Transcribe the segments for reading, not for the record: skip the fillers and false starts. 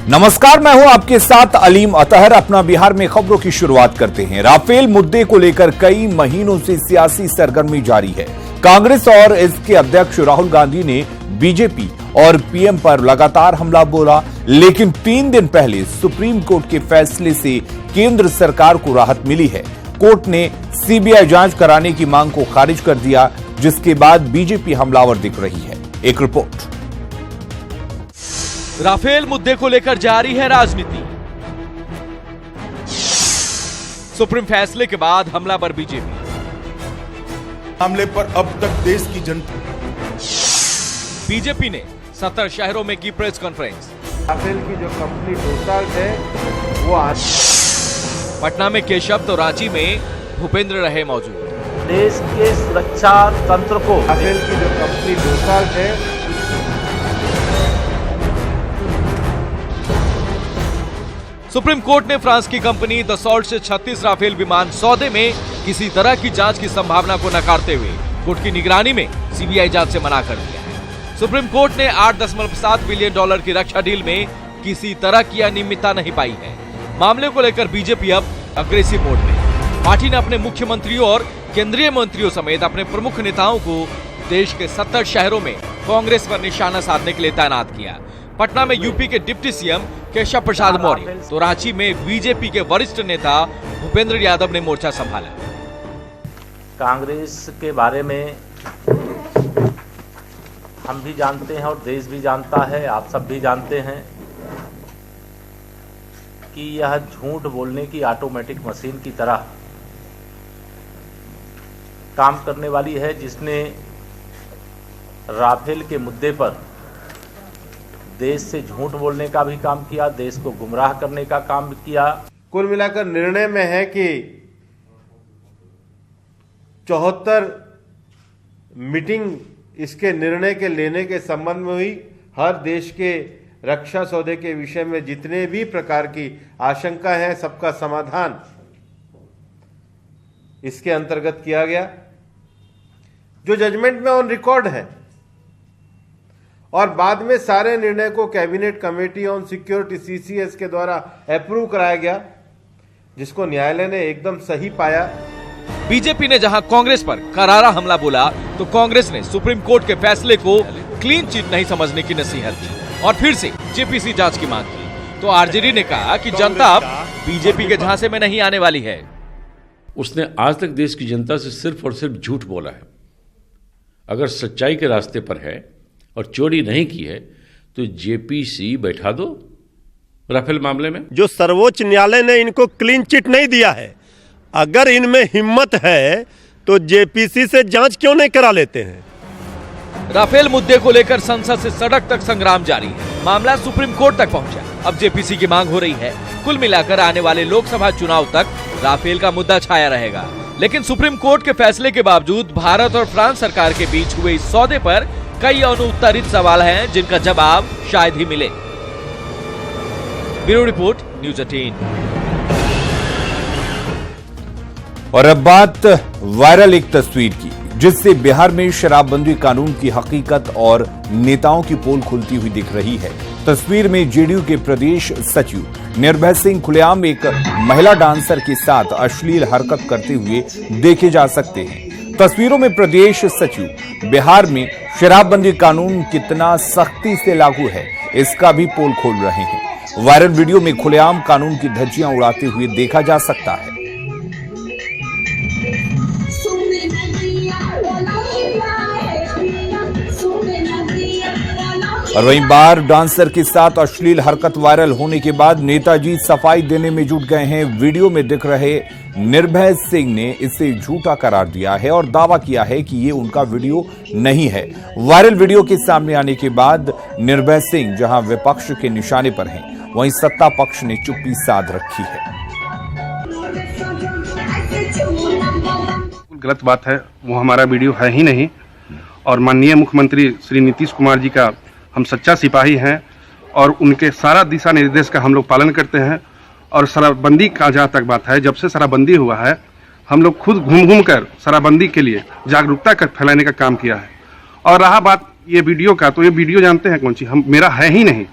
नमस्कार, मैं हूं आपके साथ अलीम अतहर। अपना बिहार में खबरों की शुरुआत करते हैं। राफेल मुद्दे को लेकर कई महीनों से सियासी सरगर्मी जारी है। कांग्रेस और इसके अध्यक्ष राहुल गांधी ने बीजेपी और पीएम पर लगातार हमला बोला, लेकिन 3 दिन पहले सुप्रीम कोर्ट के फैसले से केंद्र सरकार को राहत मिली है। कोर्ट ने सीबीआई जांच कराने की मांग को खारिज कर दिया, जिसके बाद बीजेपी हमलावर दिख रही है। एक रिपोर्ट। राफेल मुद्दे को लेकर जारी है राजनीति। सुप्रीम फैसले के बाद हमलावर बीजेपी। मामले पर अब तक देश की जनता। बीजेपी ने 70 शहरों में की प्रेस कॉन्फ्रेंस। राफेल की जो कंपनी टोटल है वो आज पटना में केशव तो रांची में भूपेंद्र रहे मौजूद। देश के सुरक्षा तंत्र को राफेल की जो कंपनी टोटल है सुप्रीम कोर्ट ने फ्रांस की कंपनी दसॉल्ट से 36 राफेल विमान सौदे में किसी तरह की जांच की संभावना को नकारते हुए कोर्ट की निगरानी में सीबीआई जांच से मना कर दिया है। सुप्रीम कोर्ट ने $8.7 बिलियन की रक्षा डील में किसी तरह की अनियमितता नहीं पाई है। मामले को लेकर बीजेपी अब अग्रेसिव मोड में। पार्टी ने अपने मुख्यमंत्रियों और केंद्रीय मंत्रियों समेत अपने प्रमुख नेताओं को देश के 70 शहरों में कांग्रेस पर निशाना साधने के लिए तैनात किया। पटना में यूपी के डिप्टी सीएम केशव प्रसाद मौर्य तो रांची में बीजेपी के वरिष्ठ नेता भूपेंद्र यादव ने मोर्चा संभाला। कांग्रेस के बारे में हम भी जानते हैं और देश भी जानता है, आप सब भी जानते हैं कि यह झूठ बोलने की ऑटोमेटिक मशीन की तरह काम करने वाली है, जिसने राफेल के मुद्दे पर देश से झूठ बोलने का भी काम किया, देश को गुमराह करने का काम भी किया। कुल मिलाकर निर्णय में है कि 74 मीटिंग इसके निर्णय के लेने के संबंध में हुई। हर देश के रक्षा सौदे के विषय में जितने भी प्रकार की आशंका है, सबका समाधान इसके अंतर्गत किया गया, जो जजमेंट में ऑन रिकॉर्ड है। और बाद में सारे निर्णय को cabinet committee on security CCS के द्वारा अप्रूव कराया गया, जिसको न्यायालय ने एकदम सही पाया। बीजेपी ने जहां कांग्रेस पर करारा हमला बोला, तो कांग्रेस ने सुप्रीम कोर्ट के फैसले को क्लीन चिट नहीं समझने की नसीहत की और फिर से जेपीसी जांच की मांग की। तो आरजेडी ने कहा कि जनता अब बीजेपी के झांसे में नहीं आने वाली है। उसने आज तक देश की जनता से सिर्फ और सिर्फ झूठ बोला है। अगर सच्चाई के रास्ते पर है और चोरी नहीं की है तो जेपीसी बैठा दो राफेल मामले में। जो सर्वोच्च न्यायालय ने इनको क्लीन चिट नहीं दिया है, अगर इनमें हिम्मत है तो जेपीसी से जांच क्यों नहीं करा लेते हैं। राफेल मुद्दे को लेकर संसद से सड़क तक संग्राम जारी है। मामला सुप्रीम कोर्ट तक पहुंचा। अब जेपीसी की मांग हो रही है। कुल मिलाकर आने वाले लोकसभा चुनाव तक राफेल का मुद्दा छाया रहेगा। लेकिन सुप्रीम कोर्ट के फैसले के बावजूद भारत और फ्रांस सरकार के बीच हुए इस सौदे पर कई अनुत्तरित सवाल हैं, जिनका जवाब शायद ही मिले। Bureau report, news 18। और अब बात वायरल एक तस्वीर की, जिससे बिहार में शराबबंदी कानून की हकीकत और नेताओं की पोल खुलती हुई दिख रही है। तस्वीर में जेडीयू के प्रदेश सचिव निर्भय सिंह खुलेआम एक महिला डांसर के साथ अश्लील हरकत करते हुए देखे जा सकते हैं। तस्वीरों में प्रदेश सचिव बिहार में शराबबंदी कानून कितना सख्ती से लागू है, इसका भी पोल खोल रहे हैं। वायरल वीडियो में खुलेआम कानून की धज्जियां उड़ाते हुए देखा जा सकता है। और वहीं बार डांसर के साथ अश्लील हरकत वायरल होने के बाद नेताजी सफाई देने में जुट गए हैं। वीडियो में दिख रहे निर्भय सिंह ने इसे झूठा करार दिया है और दावा किया है कि ये उनका वीडियो नहीं है। वायरल वीडियो के सामने आने के बाद निर्भय सिंह जहां विपक्ष के निशाने पर हैं, वहीं सत्ता पक्ष ने चुप्पी साध रखी है। गलत बात है, वो हमारा वीडियो है ही नहीं। और माननीय मुख्यमंत्री श्री नीतीश कुमार जी का हम सच्चा सिपाही हैं और उनके सारा दिशा निर्देश का हम लोग पालन करते हैं। और शराबबंदी का जहाँ तक बात है, जब से शराबबंदी हुआ है हम लोग खुद घूम घूम कर शराबबंदी के लिए जागरूकता कर फैलाने का काम किया है। और रहा बात ये वीडियो का, तो ये वीडियो जानते हैं कौन सी, हम मेरा है ही नहीं।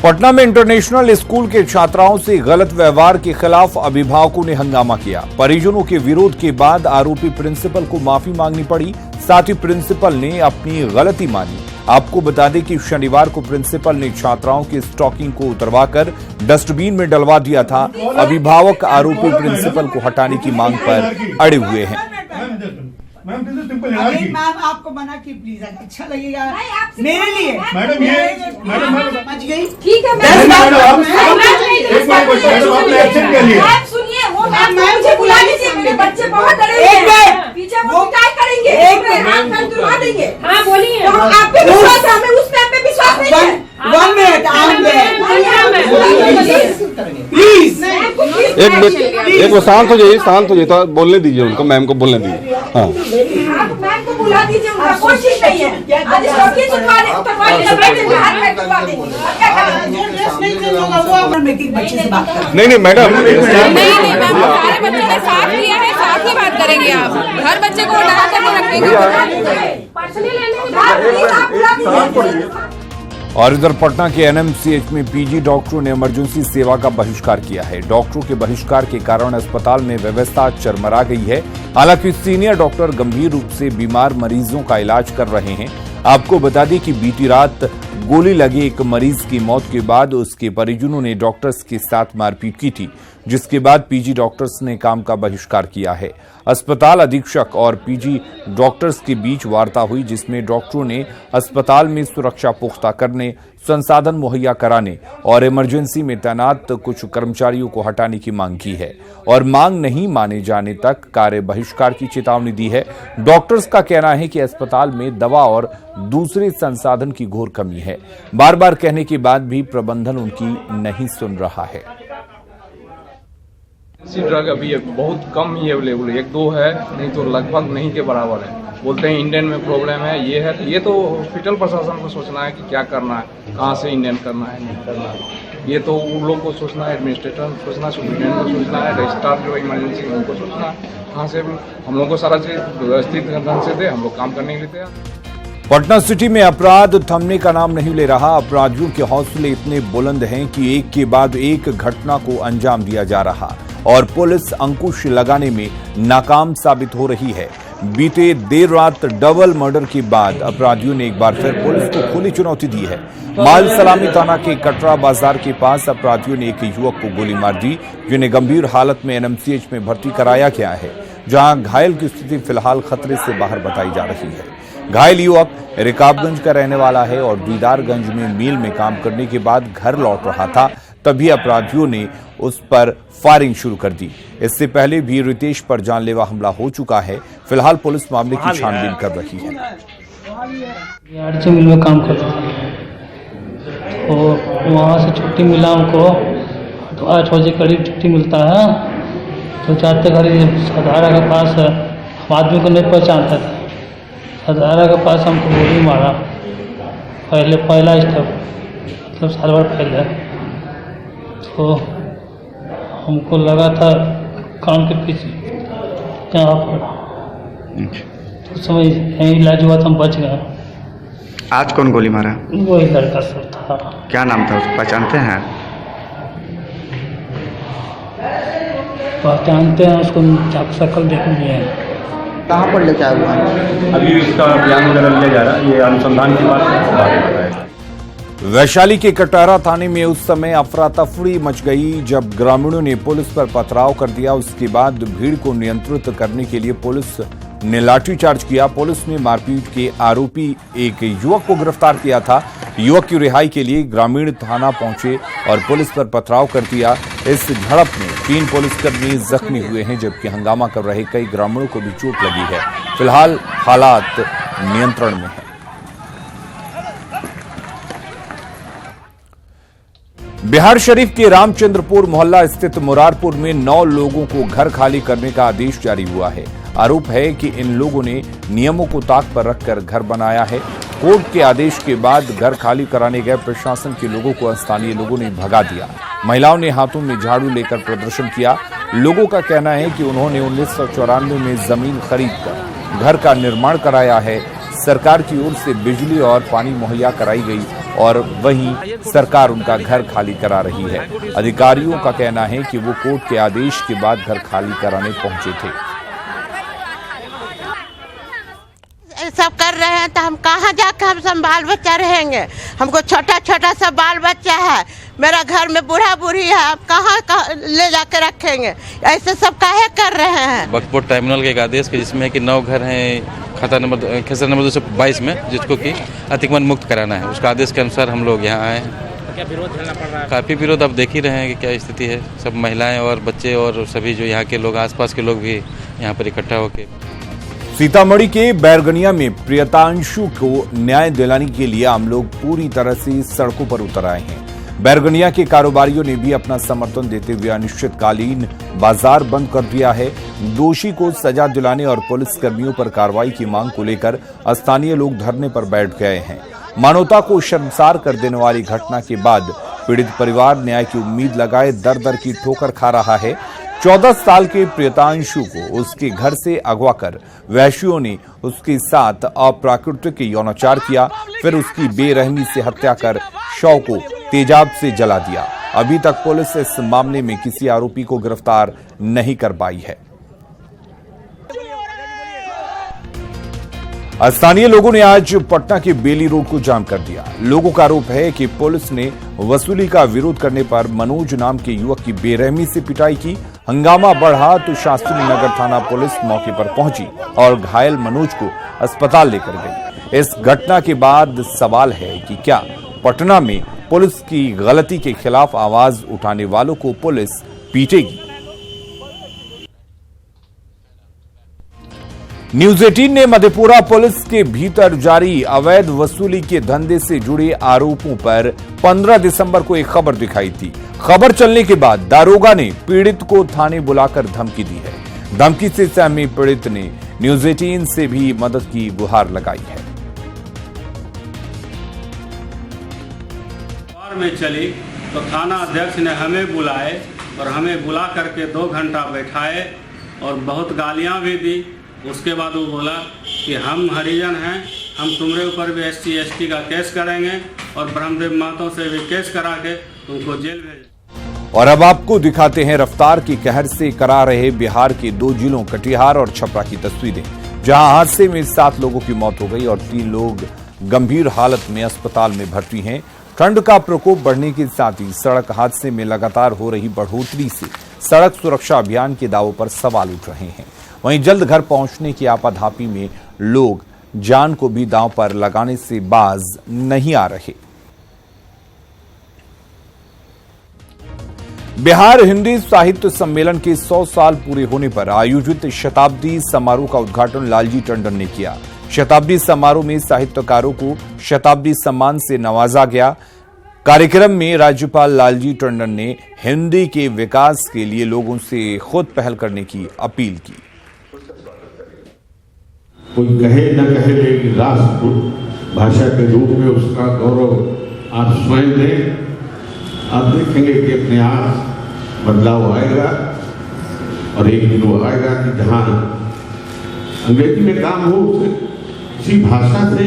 पटना में इंटरनेशनल स्कूल के छात्राओं से गलत व्यवहार के खिलाफ अभिभावकों ने हंगामा किया। परिजनों के विरोध के बाद आरोपी प्रिंसिपल को माफी मांगनी पड़ी। साथ ही प्रिंसिपल ने अपनी गलती मानी। आपको बता दें कि शनिवार को प्रिंसिपल ने छात्राओं की स्टॉकिंग को उतरवाकर डस्टबिन में डलवा दिया था। अभिभावक आरोपी प्रिंसिपल को हटाने की मांग पर अड़े हुए हैं। मैम आपको मना की प्लीज, अच्छा लगेगा मेरे लिए। मैडम ये समझ गई, ठीक है मैम सुनिए, वो मैम मुझे बुला लीजिए, मेरे बच्चे बहुत डरे हैं, पीछे वो क्या करेंगे, हम तुरवा देंगे। हाँ बोलिए, आप पे विश्वास है, हमें उस पे विश्वास नहीं है। 1 मिनट प्लीज, एक वो शांत हो जाइए तो बोलने दीजिए उनको, मैम को बोलने दीजिए। हाँ आप मैम को बुला दीजिए, उनका कोई चीज नहीं है। आज लड़की उठवा देंगे, हाथ में उठवा देंगे। बच्चे से बात कर। नहीं मैडम, नहीं मैम, सारे बच्चों ने साथ लिया है, साथ ही बात करेंगे। आप हर बच्चे को उठा कर रखेंगे। और इधर पटना के एनएमसीएच में पीजी डॉक्टरों ने इमरजेंसी सेवा का बहिष्कार किया है। डॉक्टरों के बहिष्कार के कारण अस्पताल में व्यवस्था चरमरा गई है। हालांकि सीनियर डॉक्टर गंभीर रूप से बीमार मरीजों का इलाज कर रहे हैं। आपको बता दें कि बीती रात गोली लगे एक मरीज की मौत के बाद उसके परिजनों ने डॉक्टर्स के साथ मारपीट की थी, जिसके बाद पीजी डॉक्टर्स ने काम का बहिष्कार किया है। अस्पताल अधीक्षक और पीजी डॉक्टर्स के बीच वार्ता हुई, जिसमें डॉक्टरों ने अस्पताल में सुरक्षा पुख्ता करने, संसाधन मुहैया कराने और इमरजेंसी में तैनात कुछ कर्मचारियों को हटाने की मांग की है और मांग नहीं माने जाने तक कार्य बहिष्कार की चेतावनी दी है। डॉक्टर्स का कहना है कि अस्पताल में दवा और दूसरे संसाधन की घोर कमी है। बार बार कहने के बाद भी प्रबंधन उनकी नहीं सुन रहा है। ड्रग अभी बहुत कम ही अवेलेबल है, 1-2 है, नहीं तो लगभग नहीं के बराबर है। बोलते हैं इंडियन में प्रॉब्लम है, ये है, तो ये तो हॉस्पिटल प्रशासन को सोचना है कि क्या करना है, कहाँ से इंडियन करना है, नहीं करना है। ये तो उन लोग को सोचना है, एडमिनिस्ट्रेटर को सोचना है, सुप्रीटेंडेंट को सोचना है, रजिस्ट्रार जो इमरजेंसी उनको सोचना है। कहाँ से हम लोग को सारा चीज़ व्यवस्थित ढंग से दे, हम लोग काम करने के लिए तैयार। पटना सिटी में अपराध थमने का नाम नहीं ले रहा। अपराधियों के हौसले इतने बुलंद हैं कि एक के बाद एक घटना को अंजाम दिया जा रहा और पुलिस अंकुश लगाने में नाकाम साबित हो रही है। बीते देर रात डबल मर्डर के बाद अपराधियों ने एक बार फिर पुलिस को खुली चुनौती दी है। माल सलामी थाना के कटरा बाजार के पास अपराधियों ने एक युवक को गोली मार दी, जिन्हें गंभीर हालत में एनएमसीएच में भर्ती कराया गया है, जहां घायल की स्थिति फिलहाल खतरे से बाहर बताई जा रही है। घायल युवक रिकाबगंज का रहने वाला है और दीदारगंज में मिल में काम करने के बाद घर लौट रहा था, तभी अपराधियों ने उस पर फायरिंग शुरू कर दी। इससे पहले भी रितेश पर जानलेवा हमला हो चुका है। फिलहाल पुलिस मामले की छानबीन कर रही है। आरची मिल में काम करता था, तो वहाँ से छुट्टी मिला हमको, तो 8 बजे करीब छुट्टी मिलता है। तो जाते घड़ी सदारा के पास हम आदमी को नहीं पहचानता था। सदारा के पास हमको गोली मारा, पहला स्टेप, मतलब साल भर पहले। तो हमको लगा था कान के पीछे यहाँ पर, तो समय यहीं इलाज हुआ, हम बच गए। आज कौन गोली मारा? वही लड़का सब था। क्या नाम था उसको, पहचानते हैं? पहचानते हैं उसको, शकल देख लिए हैं। कहाँ पर लेके आया हुआ है? अभी इसका बयान वगैरह लिया जा रहा है, ये अनुसंधान के बाद। वैशाली के कटहरा थाने में उस समय अफरा तफरी मच गई जब ग्रामीणों ने पुलिस पर पथराव कर दिया। उसके बाद भीड़ को नियंत्रित करने के लिए पुलिस ने लाठीचार्ज किया। पुलिस ने मारपीट के आरोपी एक युवक को गिरफ्तार किया था। युवक की रिहाई के लिए ग्रामीण थाना पहुंचे और पुलिस पर पथराव कर दिया। इस झड़प में 3 पुलिसकर्मी जख्मी हुए हैं, जबकि हंगामा कर रहे कई ग्रामीणों को भी चोट लगी है। फिलहाल हालात नियंत्रण में है। बिहार शरीफ के रामचंद्रपुर मोहल्ला स्थित मुरारपुर में 9 लोगों को घर खाली करने का आदेश जारी हुआ है। आरोप है कि इन लोगों ने नियमों को ताक पर रखकर घर बनाया है। कोर्ट के आदेश के बाद घर खाली कराने गए प्रशासन के लोगों को स्थानीय लोगों ने भगा दिया। महिलाओं ने हाथों में झाड़ू लेकर प्रदर्शन किया। लोगों का कहना है कि उन्होंने 1994 में जमीन खरीदकर घर का निर्माण कराया है। सरकार की ओर से बिजली और पानी मुहैया कराई गई और वहीं सरकार उनका घर खाली करा रही है। अधिकारियों का कहना है कि वो कोर्ट के आदेश के बाद घर खाली कराने पहुंचे थे। सब कर रहे हैं तो हम कहाँ जाकर हम बाल बच्चा रहेंगे। हमको छोटा छोटा सा बाल बच्चा है, मेरा घर में बूढ़ा बूढ़ी है, आप कहाँ ले जाकर रखेंगे। ऐसे सब काहे कर रहे हैं। बक्सपोर्ट ट्राइब्यूनल के एक आदेश के जिसमें कि 9 घर हैं खाता नंबर खेसर नंबर 222 में, जिसको कि अतिक्रमण मुक्त कराना है। उसका आदेश के अनुसार हम लोग यहाँ आए हैं। क्या विरोध झेलना पड़ रहा है? काफ़ी विरोध आप देख ही रहे हैं कि क्या स्थिति है। सब महिलाएं और बच्चे और सभी जो यहाँ के लोग, आसपास के लोग भी यहाँ पर इकट्ठा होकर। सीतामढ़ी के बैरगनिया में प्रियतांशु को न्याय दिलाने के लिए आम लोग पूरी तरह से सड़कों पर उतर आए हैं। बैरगनिया के कारोबारियों ने भी अपना समर्थन देते हुए अनिश्चितकालीन बाजार बंद कर दिया है। दोषी को सजा दिलाने और पुलिस कर्मियों पर कार्रवाई की मांग को लेकर स्थानीय लोग धरने पर बैठ गए हैं। मानवता को शर्मसार कर देने वाली घटना के बाद पीड़ित परिवार न्याय की उम्मीद लगाए दर दर की ठोकर खा रहा है। 14 साल के प्रियतांशु को उसके घर से अगवा कर वैश्यों ने उसके साथ अप्राकृतिक यौनाचार किया, फिर उसकी बेरहमी से हत्या कर शव को तेजाब से जला दिया। अभी तक पुलिस इस मामले में किसी आरोपी को गिरफ्तार नहीं कर पाई है। स्थानीय लोगों ने आज पटना के बेली रोड को जाम कर दिया। लोगों का आरोप है कि पुलिस ने वसूली का विरोध करने पर मनोज नाम के युवक की बेरहमी से पिटाई की। हंगामा बढ़ा तो शास्त्री नगर थाना पुलिस मौके पर पहुंची और घायल मनोज को अस्पताल लेकर गई। इस घटना के बाद सवाल है कि क्या पटना में पुलिस की गलती के खिलाफ आवाज उठाने वालों को पुलिस पीटेगी? न्यूज 18 ने मधेपुरा पुलिस के भीतर जारी अवैध वसूली के धंधे से जुड़े आरोपों पर 15 दिसंबर को एक खबर दिखाई थी। खबर चलने के बाद दारोगा ने पीड़ित को थाने बुलाकर धमकी दी है। धमकी से सहमी पीड़ित ने न्यूज 18 से भी मदद की गुहार लगाई है। में चली तो थाना अध्यक्ष ने हमें बुलाए और हमें बुला करके 2 घंटा बैठाए और बहुत गालियां भी दी। उसके बाद वो बोला कि हम हरिजन हैं, हम तुम्हारे ऊपर भी SC ST का केस करेंगे और ब्रह्मदेव महतो से भी केस करा के तुमको जेल भेज। और अब आपको दिखाते हैं रफ्तार की कहर से करा रहे बिहार के 2 जिलों कटिहार और छपरा की तस्वीरें, जहां हादसे में 7 लोगों की मौत हो गई और 3 लोग गंभीर हालत में अस्पताल में भर्ती हैं। ठंड का प्रकोप बढ़ने के साथ ही सड़क हादसे में लगातार हो रही बढ़ोतरी से सड़क सुरक्षा अभियान के दावों पर सवाल उठ रहे हैं। वहीं जल्द घर पहुंचने की आपाधापी में लोग जान को भी दांव पर लगाने से बाज नहीं आ रहे। बिहार हिंदी साहित्य सम्मेलन के 100 साल पूरे होने पर आयोजित शताब्दी समारोह का उद्घाटन लालजी टंडन ने किया। शताब्दी समारोह में साहित्यकारों को शताब्दी सम्मान से नवाजा गया। कार्यक्रम में राज्यपाल लालजी टंडन ने हिंदी के विकास के लिए लोगों से खुद पहल करने की अपील की। कोई कहे न कहे लेकिन राष्ट्र भाषा के रूप में उसका गौरव आप स्वयं दें। आप देखेंगे कि अपने आप बदलाव आएगा और एक दिन वो आएगा कि जहाँ अंग्रेजी में काम हो उसी भाषा से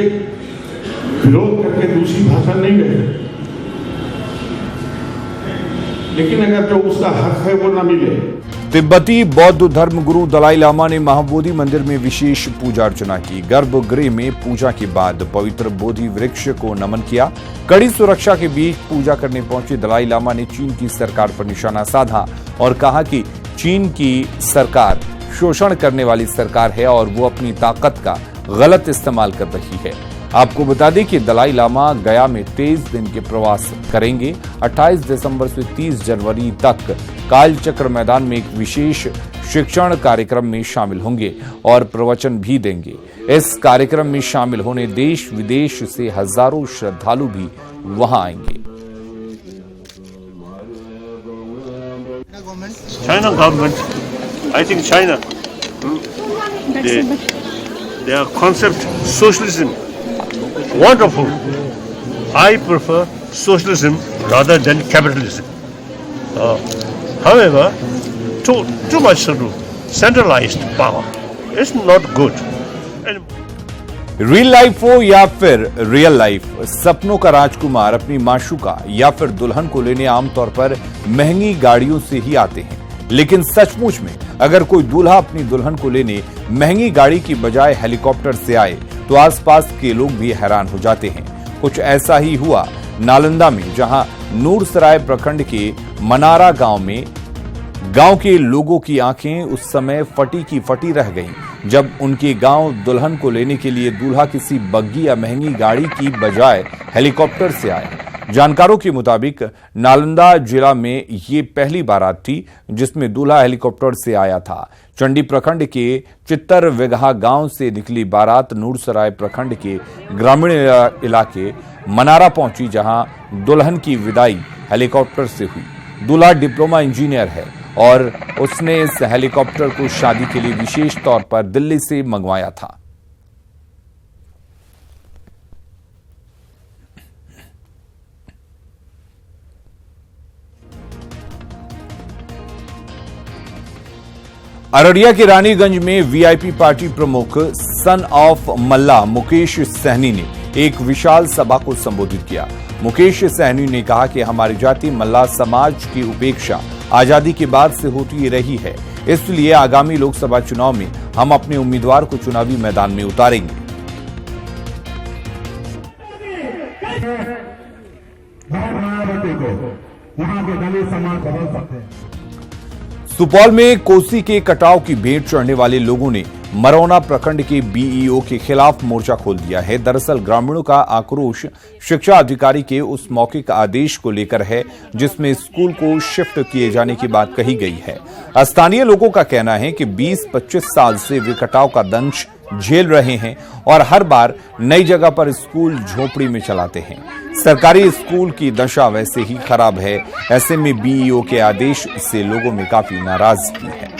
विरोध करके दूसरी भाषा नहीं रहे, लेकिन अगर जो उसका हक है वो ना मिले। तिब्बती बौद्ध धर्म गुरु दलाई लामा ने महाबोधि मंदिर में विशेष पूजा अर्चना की। गर्भगृह में पूजा के बाद पवित्र बोधि वृक्ष को नमन किया। कड़ी सुरक्षा के बीच पूजा करने पहुंचे दलाई लामा ने चीन की सरकार पर निशाना साधा और कहा कि चीन की सरकार शोषण करने वाली सरकार है और वो अपनी ताकत का गलत इस्तेमाल कर रही है। आपको बता दें कि दलाई लामा गया में 23 दिन के प्रवास करेंगे। 28 दिसंबर से 30 जनवरी तक कालचक्र मैदान में एक विशेष शिक्षण कार्यक्रम में शामिल होंगे और प्रवचन भी देंगे। इस कार्यक्रम में शामिल होने देश विदेश से हजारों श्रद्धालु भी वहां आएंगे। China government, I think China, their concept socialism, wonderful. I prefer socialism rather than capitalism. However, too much centralized power is not good. And real life हो या फिर रियल लाइफ, सपनों का राजकुमार अपनी माशूका या फिर दुल्हन को लेने आमतौर पर महंगी गाड़ियों से ही आते हैं। लेकिन सचमुच में अगर कोई दूल्हा अपनी दुल्हन को लेने महंगी गाड़ी की बजाय हेलीकॉप्टर से आए तो आसपास के लोग भी हैरान हो जाते हैं। कुछ ऐसा ही हुआ नालंदा में, जहां नूरसराय प्रखंड के मनारा गांव में गांव के लोगों की आंखें उस समय फटी की फटी रह गईं जब उनके गांव दुल्हन को लेने के लिए दूल्हा किसी बग्गी या महंगी गाड़ी की बजाय हेलीकॉप्टर से आया। जानकारों के मुताबिक नालंदा जिला में ये पहली बारात थी जिसमें दूल्हा हेलीकॉप्टर से आया था। चंडी प्रखंड के चित्तर विघा गांव से निकली बारात नूरसराय प्रखंड के ग्रामीण इलाके मनारा पहुंची, जहां दुल्हन की विदाई हेलीकॉप्टर से हुई। दूल्हा डिप्लोमा इंजीनियर है और उसने इस हेलीकॉप्टर को शादी के लिए विशेष तौर पर दिल्ली से मंगवाया था। अररिया के रानीगंज में वीआईपी पार्टी प्रमुख सन ऑफ मल्ला मुकेश सहनी ने एक विशाल सभा को संबोधित किया। मुकेश सहनी ने कहा कि हमारी जाति मल्ला समाज की उपेक्षा आजादी के बाद से होती रही है, इसलिए आगामी लोकसभा चुनाव में हम अपने उम्मीदवार को चुनावी मैदान में उतारेंगे। सुपौल में कोसी के कटाव की भेंट चढ़ने वाले लोगों ने मरौना प्रखंड के बीईओ के खिलाफ मोर्चा खोल दिया है। दरअसल ग्रामीणों का आक्रोश शिक्षा अधिकारी के उस मौखिक आदेश को लेकर है जिसमें स्कूल को शिफ्ट किए जाने की बात कही गई है। स्थानीय लोगों का कहना है कि 20-25 साल से वे कटाव का दंश झेल रहे हैं और हर बार नई जगह पर स्कूल झोपड़ी में चलाते हैं। सरकारी स्कूल की दशा वैसे ही खराब है। ऐसे में बीईओ के आदेश से लोगों में काफी नाराजगी है।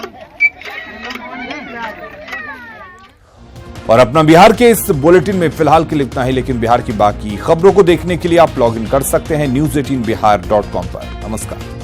और अपना बिहार के इस बुलेटिन में फिलहाल के लिए इतना ही, लेकिन बिहार की बाकी खबरों को देखने के लिए आप लॉग इन कर सकते हैं news18bihar.com पर। नमस्कार।